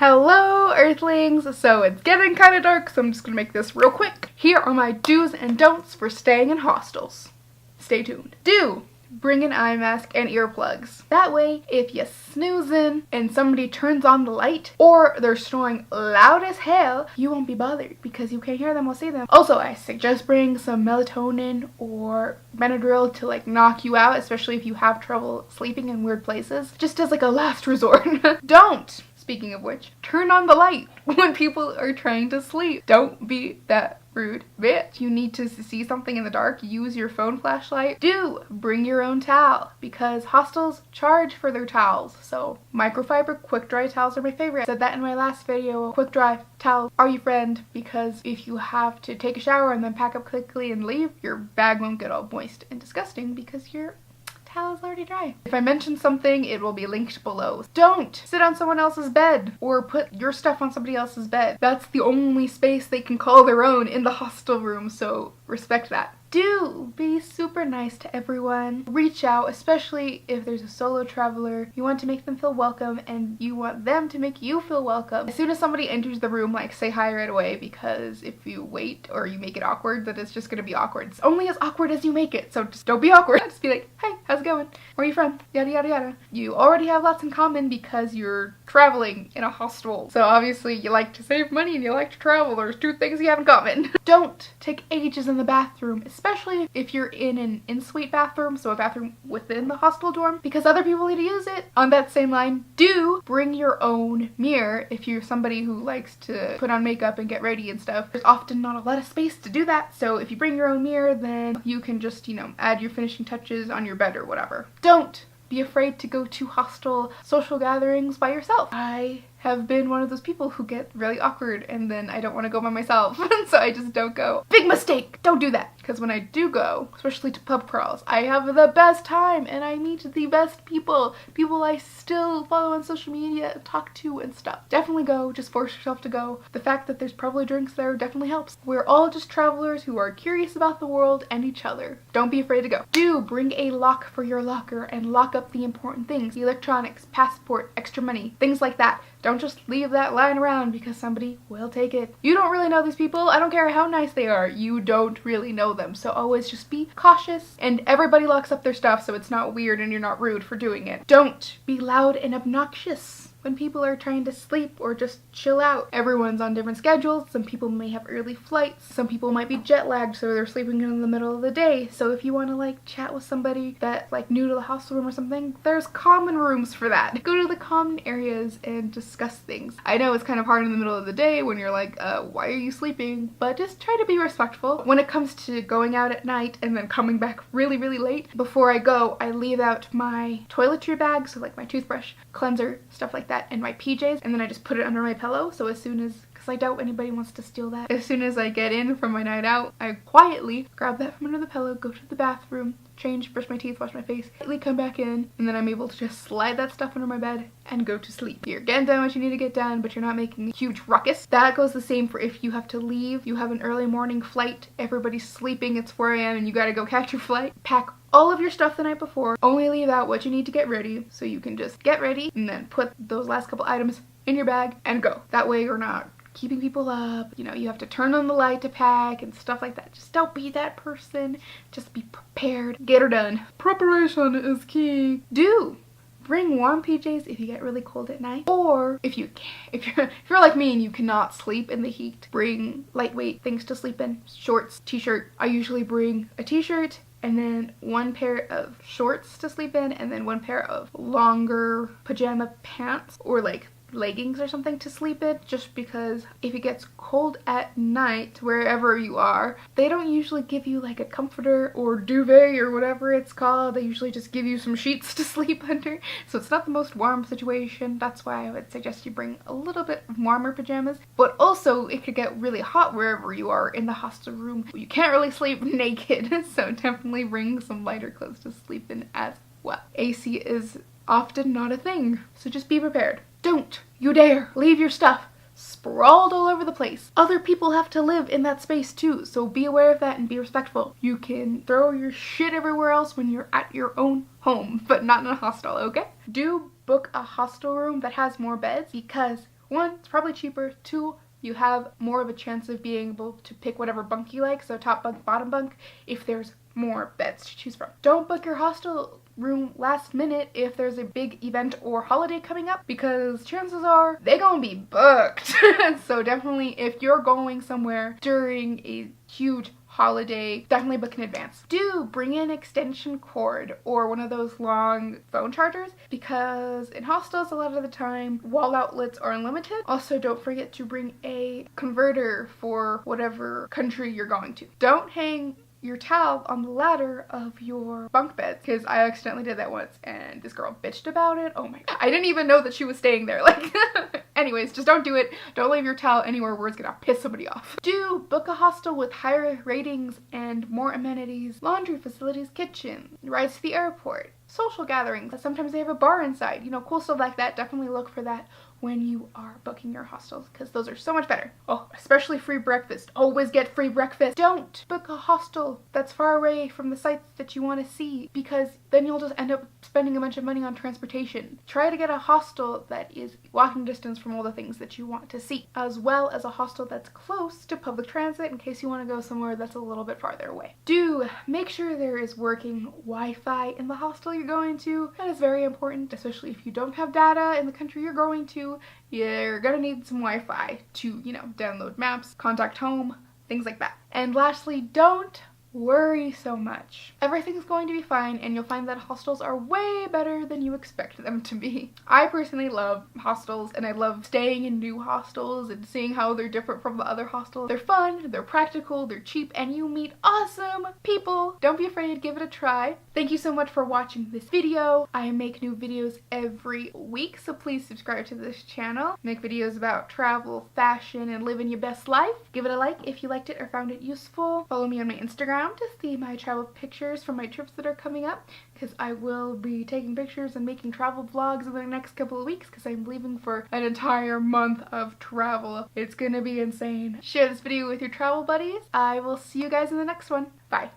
Hello, Earthlings! So it's getting kind of dark, so I'm just gonna make this real quick. Here are my do's and don'ts for staying in hostels. Stay tuned. Do bring an eye mask and earplugs. That way, if you snoozing and somebody turns on the light or they're snoring loud as hell, you won't be bothered because you can't hear them or see them. Also, I suggest bring some melatonin or Benadryl to like knock you out, especially if you have trouble sleeping in weird places, just as like a last resort. Don't! Speaking of which, turn on the light when people are trying to sleep. Don't be that rude bitch. You need to see something in the dark, use your phone flashlight. Do bring your own towel because hostels charge for their towels. So microfiber quick dry towels are my favorite. I said that in my last video. Quick dry towels are your friend because if you have to take a shower and then pack up quickly and leave, your bag won't get all moist and disgusting because your towel is already dry. If I mention something, it will be linked below. Don't sit on someone else's bed or put your stuff on somebody else's bed. That's the only space they can call their own in the hostel room, so respect that. Do be super nice to everyone. Reach out, especially if there's a solo traveler. You want to make them feel welcome and you want them to make you feel welcome. As soon as somebody enters the room, like say hi right away, because if you wait or you make it awkward, then it's just gonna be awkward. It's only as awkward as you make it, so just don't be awkward. Just be like, hey, how's it going? Where are you from? Yada yada yada. You already have lots in common because you're traveling in a hostel. So obviously you like to save money and you like to travel. There's two things you have in common. Don't take ages in the bathroom, especially if you're in an in-suite bathroom, so a bathroom within the hostel dorm, because other people need to use it. On that same line, do bring your own mirror if you're somebody who likes to put on makeup and get ready and stuff. There's often not a lot of space to do that, so if you bring your own mirror, then you can just, you know, add your finishing touches on your bed or whatever. Don't be afraid to go to hostel social gatherings by yourself. I have been one of those people who get really awkward and then I don't want to go by myself, so I just don't go. Big mistake! Don't do that! Because when I do go, especially to pub crawls, I have the best time and I meet the best people. People I still follow on social media, talk to and stuff. Definitely go, just force yourself to go. The fact that there's probably drinks there definitely helps. We're all just travelers who are curious about the world and each other. Don't be afraid to go. Do bring a lock for your locker and lock up the important things. The electronics, passport, extra money, things like that. Don't just leave that lying around because somebody will take it. You don't really know these people. I don't care how nice they are. You don't really know them. So always just be cautious, and everybody locks up their stuff so it's not weird and you're not rude for doing it. Don't be loud and obnoxious when people are trying to sleep or just chill out. Everyone's on different schedules. Some people may have early flights. Some people might be jet lagged, so they're sleeping in the middle of the day. So if you want to like chat with somebody that's like new to the hostel room or something, there's common rooms for that. Go to the common areas and discuss things. I know it's kind of hard in the middle of the day when you're like, why are you sleeping? But just try to be respectful. When it comes to going out at night and then coming back really, really late, before I go, I leave out my toiletry bag, so like my toothbrush, cleanser, stuff like that, and my PJs, and then I just put it under my pillow, so as soon as, because I doubt anybody wants to steal that, as soon as I get in from my night out, I quietly grab that from under the pillow, go to the bathroom, change, brush my teeth, wash my face, quietly come back in, and then I'm able to just slide that stuff under my bed and go to sleep. You're getting done what you need to get done, but you're not making a huge ruckus. That goes the same for if you have to leave, you have an early morning flight, everybody's sleeping, it's 4 a.m. and you gotta go catch your flight. Pack all of your stuff the night before. Only leave out what you need to get ready, so you can just get ready and then put those last couple items in your bag and go. That way you're not keeping people up. You know, you have to turn on the light to pack and stuff like that. Just don't be that person. Just be prepared. Get her done. Preparation is key. Do bring warm PJs if you get really cold at night, or if you're like me and you cannot sleep in the heat, bring lightweight things to sleep in. Shorts, t-shirt. I usually bring a t-shirt and then one pair of shorts to sleep in, and then one pair of longer pajama pants or like leggings or something to sleep in, just because if it gets cold at night wherever you are, they don't usually give you like a comforter or duvet or whatever it's called. They usually just give you some sheets to sleep under, so it's not the most warm situation. That's why I would suggest you bring a little bit warmer pajamas, but also it could get really hot wherever you are in the hostel room. You can't really sleep naked, so definitely bring some lighter clothes to sleep in as well. AC is often not a thing, so just be prepared. Don't you dare leave your stuff sprawled all over the place. Other people have to live in that space too, so be aware of that and be respectful. You can throw your shit everywhere else when you're at your own home, but not in a hostel, okay? Do book a hostel room that has more beds, because One, it's probably cheaper. Two, you have more of a chance of being able to pick whatever bunk you like, so top bunk, bottom bunk, if there's more beds to choose from. Don't book your hostel room last minute if there's a big event or holiday coming up, because chances are they gonna be booked. So definitely, if you're going somewhere during a huge holiday, definitely book in advance. Do bring an extension cord or one of those long phone chargers, because in hostels a lot of the time wall outlets are unlimited. Also, don't forget to bring a converter for whatever country you're going to. Don't hang your towel on the ladder of your bunk bed, because I accidentally did that once and this girl bitched about it. Oh my god. I didn't even know that she was staying there. Like, anyways, just don't do it. Don't leave your towel anywhere where it's gonna piss somebody off. Do book a hostel with higher ratings and more amenities, laundry facilities, kitchen, rides to the airport, social gatherings. Sometimes they have a bar inside, you know, cool stuff like that. Definitely look for that when you are booking your hostels, because those are so much better. Oh, especially free breakfast. Always get free breakfast. Don't book a hostel that's far away from the sites that you want to see, because then you'll just end up spending a bunch of money on transportation. Try to get a hostel that is walking distance from all the things that you want to see, as well as a hostel that's close to public transit in case you want to go somewhere that's a little bit farther away. Do make sure there is working Wi-Fi in the hostel you're going to. That is very important, especially if you don't have data in the country you're going to. You're gonna need some Wi-Fi to, you know, download maps, contact home, things like that. And lastly, don't worry so much. Everything's going to be fine, and you'll find that hostels are way better than you expect them to be. I personally love hostels, and I love staying in new hostels and seeing how they're different from the other hostels. They're fun, they're practical, they're cheap, and you meet awesome people. Don't be afraid, give it a try. Thank you so much for watching this video. I make new videos every week, so please subscribe to this channel. I make videos about travel, fashion, and living your best life. Give it a like if you liked it or found it useful. Follow me on my Instagram to see my travel pictures from my trips that are coming up, because I will be taking pictures and making travel vlogs in the next couple of weeks, because I'm leaving for an entire month of travel. It's gonna be insane. Share this video with your travel buddies. I will see you guys in the next one. Bye.